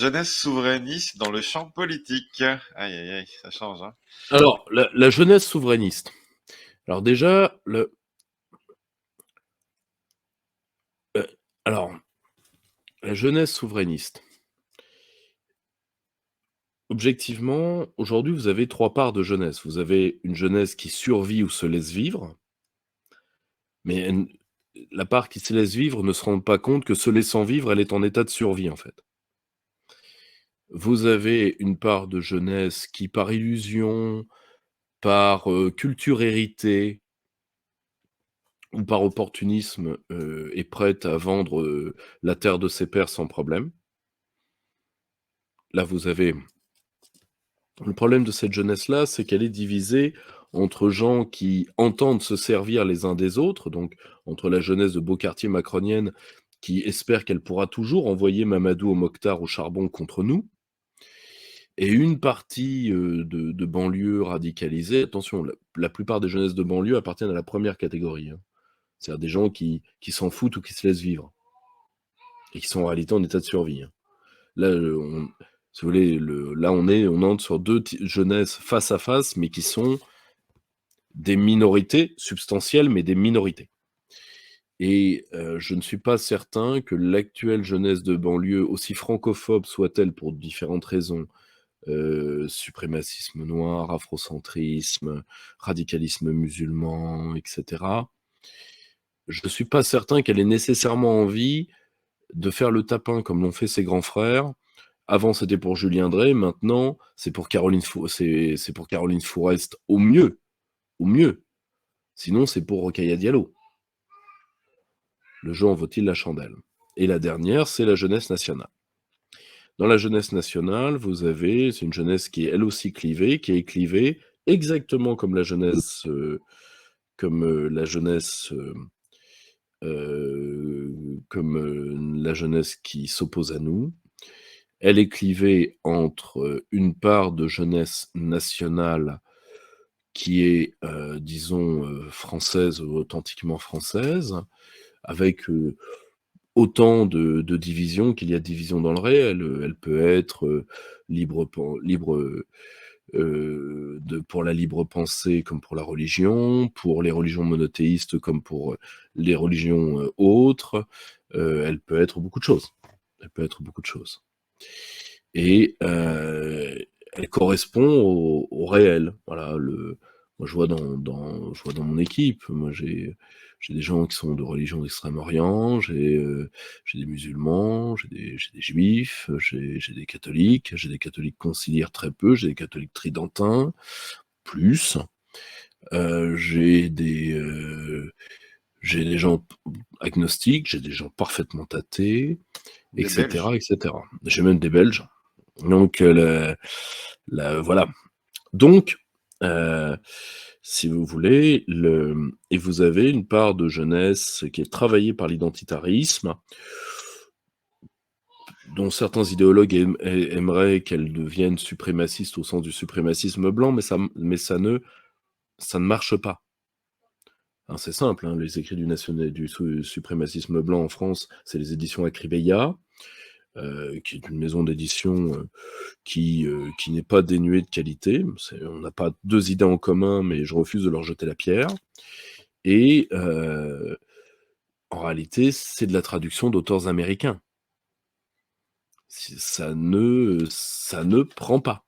Jeunesse souverainiste dans le champ politique. Aïe, aïe, aïe, ça change, hein. Alors, la jeunesse souverainiste. Alors déjà, euh, alors, la jeunesse souverainiste. Objectivement, aujourd'hui, vous avez trois parts de jeunesse. Vous avez une jeunesse qui survit ou se laisse vivre, mais la part qui se laisse vivre ne se rend pas compte que se laissant vivre, elle est en état de survie, en fait. Vous avez une part de jeunesse qui, par illusion, par culture héritée ou par opportunisme, est prête à vendre la terre de ses pères sans problème. Là, vous avez le problème de cette jeunesse-là, c'est qu'elle est divisée entre gens qui entendent se servir les uns des autres, donc entre la jeunesse de Beaucartier macronienne qui espère qu'elle pourra toujours envoyer Mamadou au Mokhtar au charbon contre nous, et une partie de banlieue radicalisée. Attention, la plupart des jeunesses de banlieue appartiennent à la première catégorie, hein. C'est-à-dire des gens qui s'en foutent ou qui se laissent vivre, et qui sont en réalité en état de survie, hein. Là, si vous voulez, là on entre sur deux jeunesses face à face, mais qui sont des minorités substantielles, mais des minorités. Et je ne suis pas certain que l'actuelle jeunesse de banlieue, aussi francophobe soit-elle pour différentes raisons, suprémacisme noir, afrocentrisme, radicalisme musulman, etc., je ne suis pas certain qu'elle ait nécessairement envie de faire le tapin comme l'ont fait ses grands frères. Avant, c'était pour Julien Drey, maintenant, c'est pour Caroline Fourest au mieux, au mieux. Sinon, c'est pour Rokhaya Diallo. Le jeu en vaut-il la chandelle? Et la dernière, c'est la jeunesse nationale. Dans la jeunesse nationale, c'est une jeunesse qui est elle aussi clivée, qui est clivée exactement comme la jeunesse, la jeunesse qui s'oppose à nous. Elle est clivée entre une part de jeunesse nationale qui est, disons, française, authentiquement française, avec autant de divisions qu'il y a de divisions dans le réel. Elle peut être pour la libre pensée comme pour la religion, pour les religions monothéistes comme pour les religions autres. Elle peut être beaucoup de choses. Elle peut être beaucoup de choses. Et elle correspond au réel. Voilà, moi, je vois dans mon équipe, moi, j'ai des gens qui sont de religion d'Extrême-Orient, j'ai des musulmans, j'ai des juifs, j'ai des catholiques conciliaires très peu, j'ai des catholiques tridentins, plus. J'ai des gens agnostiques, j'ai des gens parfaitement athées, Des Belges. etc., etc. J'ai même des Belges. Donc, voilà. Donc, si vous voulez, et vous avez une part de jeunesse qui est travaillée par l'identitarisme, dont certains idéologues aimeraient qu'elle devienne suprémaciste au sens du suprémacisme blanc, mais ça ne marche pas. Hein, c'est simple, hein, les écrits du suprémacisme blanc en France, c'est les éditions Acribeia, qui est une maison d'édition qui n'est pas dénuée de qualité. On n'a pas deux idées en commun, mais je refuse de leur jeter la pierre. Et en réalité, c'est de la traduction d'auteurs américains. Ça ne prend pas.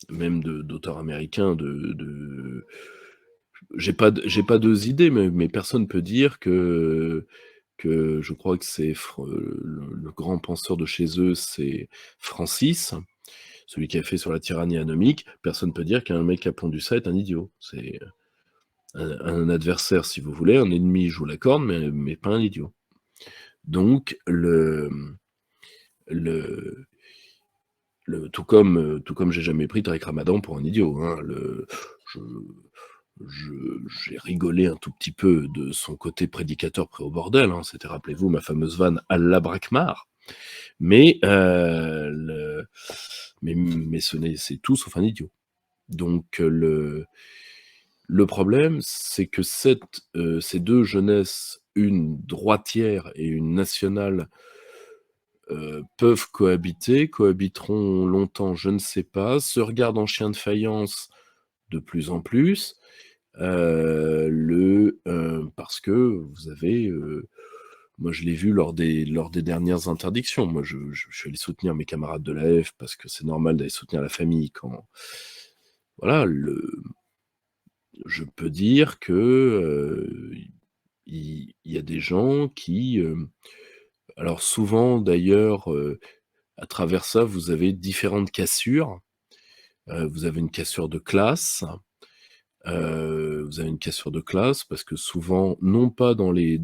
Même d'auteurs américains j'ai pas deux idées, mais personne peut dire que je crois que c'est le grand penseur de chez eux, c'est Francis, celui qui a fait sur la tyrannie anomique. Personne peut dire qu'un mec qui a pondu ça est un idiot. C'est un adversaire, si vous voulez, un ennemi joue la corne, mais pas un idiot. Donc, tout comme j'ai jamais pris Tariq Ramadan pour un idiot, hein, j'ai rigolé un tout petit peu de son côté prédicateur prêt au bordel, hein, c'était, rappelez-vous, ma fameuse vanne Allah Brakmar, mais c'est tout sauf un idiot. Donc le problème, c'est que ces deux jeunesses, une droitière et une nationale, peuvent cohabiter, cohabiteront longtemps, je ne sais pas, se regardent en chien de faïence de plus en plus, parce que vous avez, moi je l'ai vu lors des dernières interdictions. Moi je suis allé soutenir mes camarades de l'AF parce que c'est normal d'aller soutenir la famille quand voilà, je peux dire que, il y a des gens qui, alors souvent d'ailleurs, à travers ça, vous avez différentes cassures. Vous avez une cassure de classe, vous avez une cassure de classe parce que souvent, non pas dans les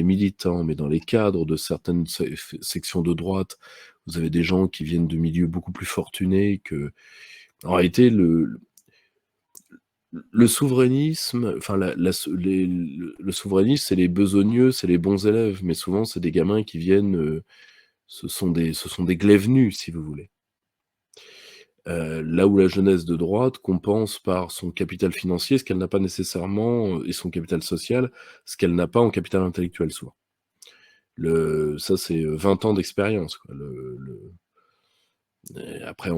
militants, mais dans les cadres de certaines sections de droite, vous avez des gens qui viennent de milieux beaucoup plus fortunés que en réalité, le souverainisme, enfin le souverainisme, c'est les besogneux, c'est les bons élèves, mais souvent c'est des gamins qui viennent, ce sont des glaives nus, si vous voulez. Là où la jeunesse de droite compense par son capital financier ce qu'elle n'a pas nécessairement, et son capital social, ce qu'elle n'a pas en capital intellectuel souvent. Ça c'est, 20 ans d'expérience quoi. Après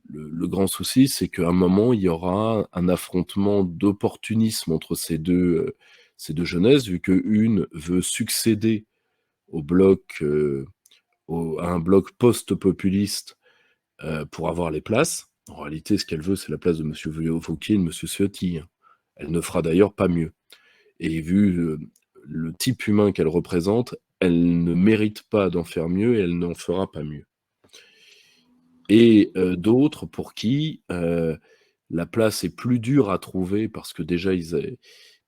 le grand souci, c'est qu'à un moment, il y aura un affrontement d'opportunisme entre ces deux jeunesses, vu qu'une veut succéder au bloc, à un bloc post-populiste, pour avoir les places. En réalité, ce qu'elle veut, c'est la place de monsieur Wauquiez et de monsieur Ciotti, hein. Elle ne fera d'ailleurs pas mieux et vu, le type humain qu'elle représente, elle ne mérite pas d'en faire mieux et elle n'en fera pas mieux. Et d'autres pour qui, la place est plus dure à trouver parce que déjà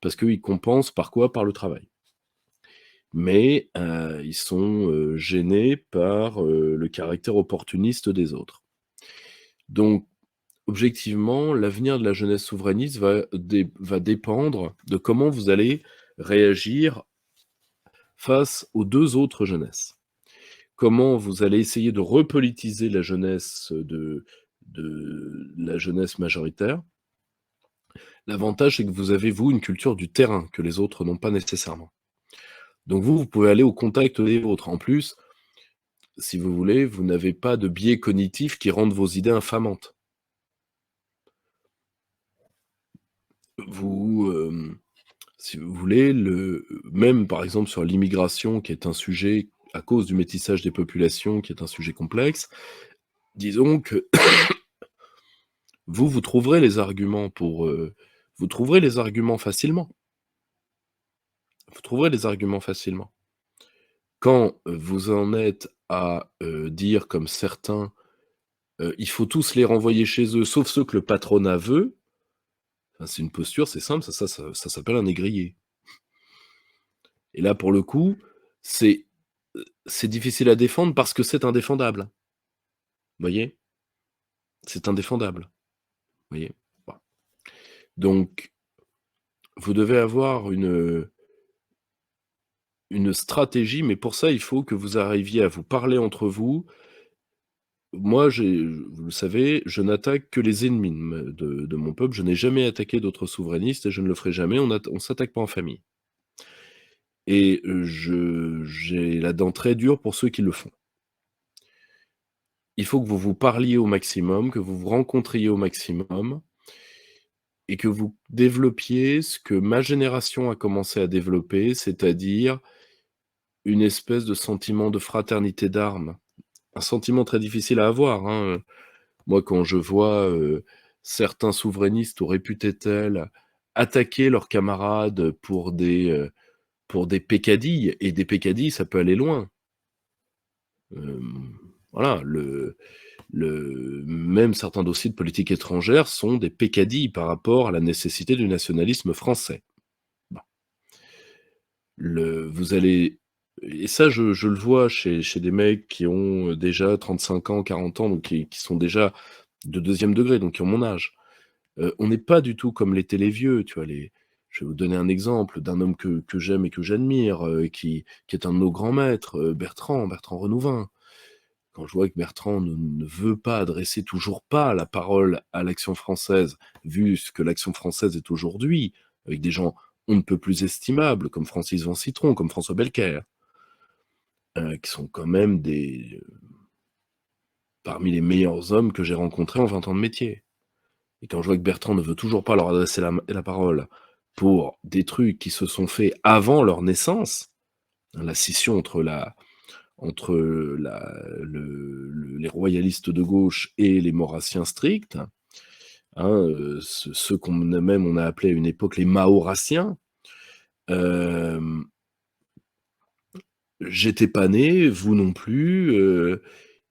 parce qu'ils compensent par quoi? Par le travail. Mais ils sont, gênés par, le caractère opportuniste des autres. Donc objectivement, l'avenir de la jeunesse souverainiste va dépendre de comment vous allez réagir face aux 2 autres jeunesses. Comment vous allez essayer de repolitiser la jeunesse majoritaire. L'avantage, c'est que vous avez, vous, une culture du terrain que les autres n'ont pas nécessairement. Donc vous pouvez aller au contact des vôtres. En plus, si vous voulez, vous n'avez pas de biais cognitifs qui rendent vos idées infamantes. Vous, si vous voulez, même par exemple sur l'immigration, qui est un sujet, à cause du métissage des populations, qui est un sujet complexe, disons que vous trouverez les arguments vous trouverez les arguments facilement. Vous trouverez les arguments facilement. Quand vous en êtes à, dire comme certains, il faut tous les renvoyer chez eux, sauf ceux que le patronat veut, enfin, c'est une posture, c'est simple, ça s'appelle un négrier. Et là, pour le coup, c'est difficile à défendre parce que c'est indéfendable. Vous voyez? C'est indéfendable. Vous voyez? Voilà. Donc, vous devez avoir une stratégie, mais pour ça, il faut que vous arriviez à vous parler entre vous. Moi, vous le savez, je n'attaque que les ennemis de mon peuple. Je n'ai jamais attaqué d'autres souverainistes et je ne le ferai jamais. On s'attaque pas en famille. Et j'ai la dent très dure pour ceux qui le font. Il faut que vous vous parliez au maximum, que vous vous rencontriez au maximum et que vous développiez ce que ma génération a commencé à développer, c'est-à-dire une espèce de sentiment de fraternité d'armes. Un sentiment très difficile à avoir, hein. Moi, quand je vois, certains souverainistes ou réputés tels attaquer leurs camarades pour des peccadilles, et des peccadilles, ça peut aller loin. Voilà, même certains dossiers de politique étrangère sont des peccadilles par rapport à la nécessité du nationalisme français. Bon. Vous allez et ça, je le vois chez des mecs qui ont, déjà 35 ans, 40 ans, donc qui sont déjà de 2e degré, donc qui ont mon âge. On n'est pas du tout comme l'étaient les vieux, tu vois? Je vais vous donner un exemple d'un homme que j'aime et que j'admire, qui est un de nos grands maîtres, Bertrand Renouvin. Quand je vois que Bertrand ne veut pas adresser toujours pas la parole à l'Action française, vu ce que l'Action française est aujourd'hui, avec des gens on ne peut plus estimables, comme Francis Van Citron, comme François Belcaire, qui sont quand même parmi les meilleurs hommes que j'ai rencontrés en 20 ans de métier. Et quand je vois que Bertrand ne veut toujours pas leur adresser la parole pour des trucs qui se sont faits avant leur naissance, la scission entre les royalistes de gauche et les maurassiens stricts, ceux on a appelé à une époque les mahorassiens. J'étais pas né, vous non plus,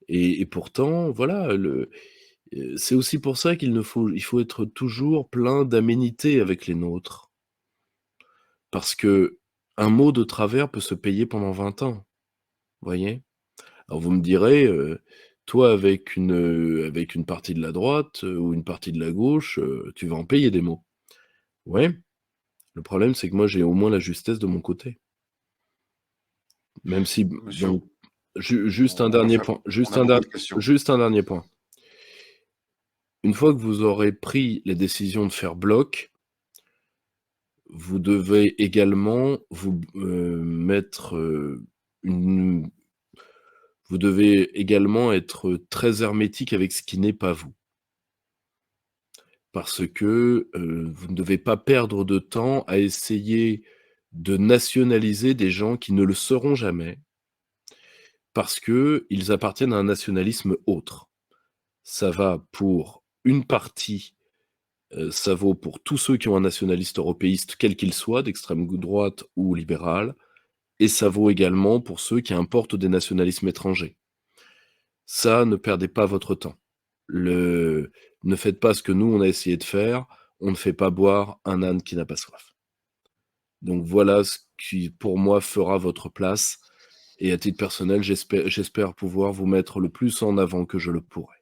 et pourtant, voilà, c'est aussi pour ça il faut être toujours plein d'aménités avec les nôtres. Parce que un mot de travers peut se payer pendant 20 ans, voyez? Alors vous me direz, toi avec une partie de la droite, ou une partie de la gauche, tu vas en payer des mots. Ouais, le problème c'est que moi j'ai au moins la justesse de mon côté. Même si Monsieur, donc juste un on va dernier faire point, on a beaucoup de questions. juste un dernier point. Une fois que vous aurez pris les décisions de faire bloc, vous devez également vous devez également être très hermétique avec ce qui n'est pas vous. Parce que, vous ne devez pas perdre de temps à essayer de nationaliser des gens qui ne le seront jamais, parce qu'ils appartiennent à un nationalisme autre. Ça va pour une partie, ça vaut pour tous ceux qui ont un nationaliste européiste, quel qu'il soit, d'extrême droite ou libéral, et ça vaut également pour ceux qui importent des nationalismes étrangers. Ça, ne perdez pas votre temps. Ne faites pas ce que nous, on a essayé de faire, on ne fait pas boire un âne qui n'a pas soif. Donc voilà ce qui, pour moi, fera votre place, et à titre personnel, j'espère pouvoir vous mettre le plus en avant que je le pourrai.